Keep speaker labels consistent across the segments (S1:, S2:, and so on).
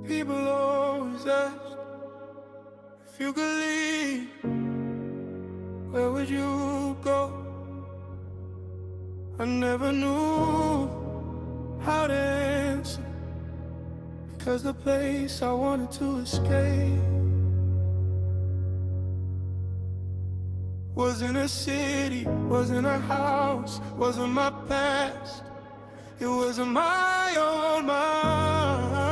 S1: People always ask if you could leave, where would you go? I never knew how to answer, because the place I wanted to escape wasn't a city, wasn't a house, wasn't my past. It wasn't my own mind.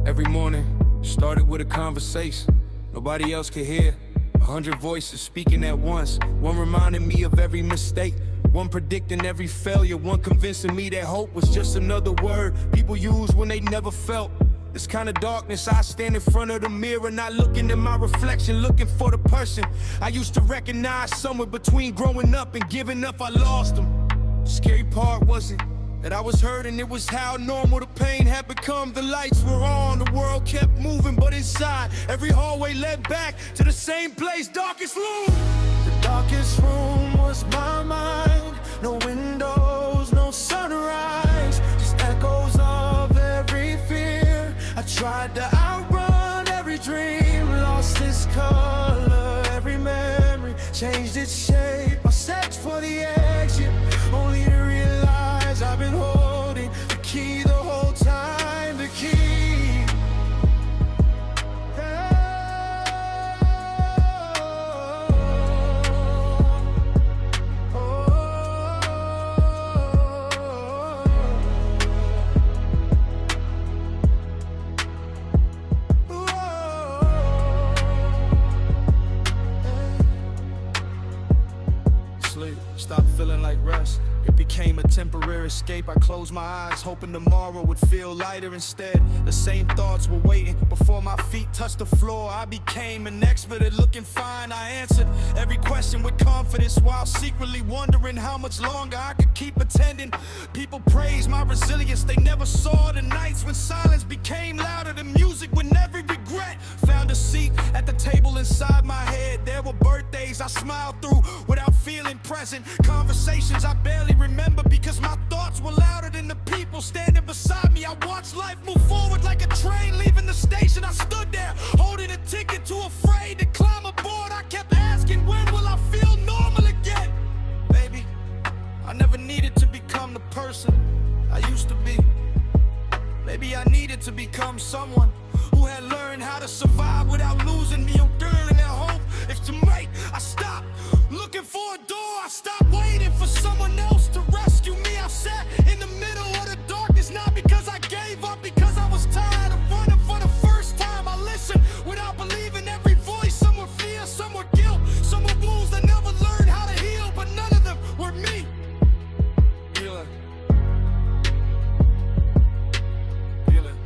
S1: Every morning started with a conversation nobody else could hear. 100 voices speaking at once, one reminding me of every mistake, one predicting every failure, one convincing me that hope was just another word people use when they never felt. This kind of darkness, I stand in front of the mirror, not looking at my reflection, looking for the person I used to recognize. Somewhere between growing up and giving up, I lost them. The scary part wasn't that I was hurting, it was how normal the pain had become. The lights were on, the world kept moving, but inside every hallway led back to the same place, darkest room. The darkest room was my mind. No windows, no sunrise, just echoes of every fear. I tried to outrun every dream, lost its color, every memory changed its shape. I searched for the exit, only to realize I've been holding the key the whole time, the key. Stop feeling like rest. It became a temporary escape. I closed my eyes, hoping tomorrow would feel lighter instead. The same thoughts were waiting before my feet touched the floor. I became an expert at looking fine. I answered every question with confidence, while secretly wondering how much longer I could keep pretending. People praised my resilience. They never saw the nights when silence became louder than music, when every regret found a seat at the table inside my head. There were birthdays I smiled through without feeling present, conversations I barely remember because my thoughts were louder than the people standing beside me. I watched life move forward like a train leaving the station. I stood there holding a ticket, too afraid to climb aboard. I kept asking, when will I feel normal again? Baby, I never needed to become the person I used to be. Maybe I needed to become someone who had learned how to survive without losing me or girling at hope. If tonight I stop looking for a door, I stopped waiting for someone else to rescue me. I sat in the middle of the darkness, not because I gave up, because I was tired of running for the first time. I listened without believing every voice. Some were fear, some were guilt, some were wounds that never learned how to heal, but none of them were me. Feel it. Feel it.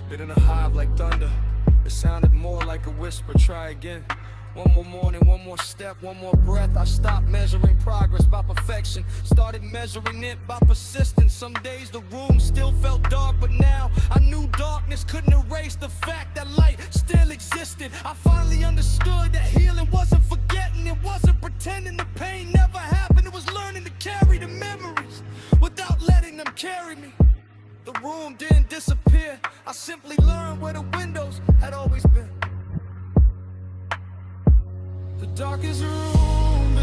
S1: Bit in a hive like thunder. It sounded more like a whisper. Try again. One more morning, one more step, one more breath. I stopped measuring progress by perfection, started measuring it by persistence. Some days the room still felt dark, but now I knew darkness couldn't erase the fact that light still existed. I finally understood that healing wasn't forgetting, it wasn't pretending the pain never happened. It was learning to carry the memories without letting them carry me. The room didn't disappear, I simply learned where the windows had always been. The darkest room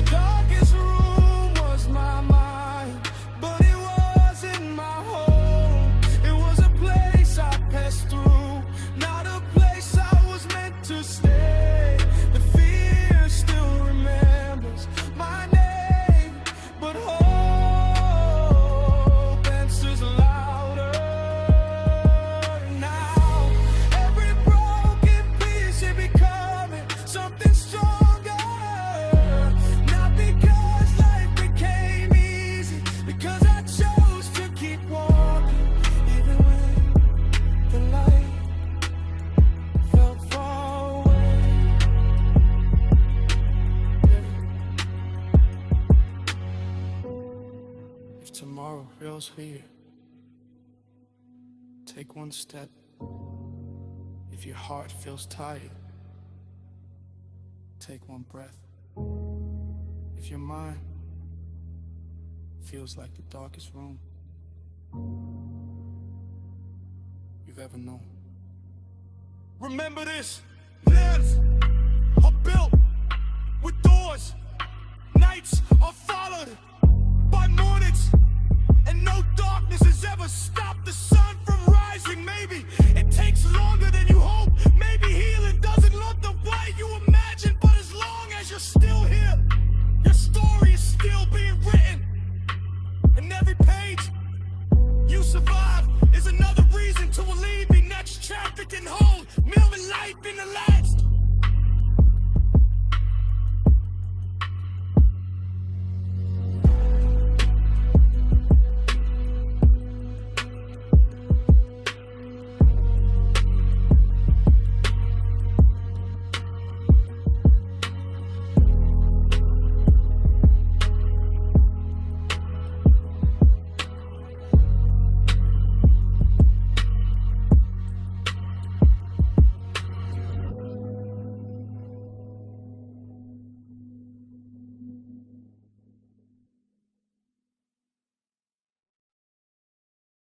S1: was my mind, but it wasn't my home. It was a place I passed through, not a place I was meant to stay. The fear still remembers my name, but hope answers louder now. Every broken piece is becoming something strong. Tomorrow feels here. Take one step. If your heart feels tired, take one breath. If your mind feels like the darkest room you've ever known. Remember this, lives are built with doors, nights are followed by mornings, and no darkness has ever stopped the sun from rising. Maybe it takes longer than you hope, maybe healing doesn't look the way you imagine, but as long as you're still here, your story is still being written, and every page you survive is another reason to believe the next chapter can hold million life in the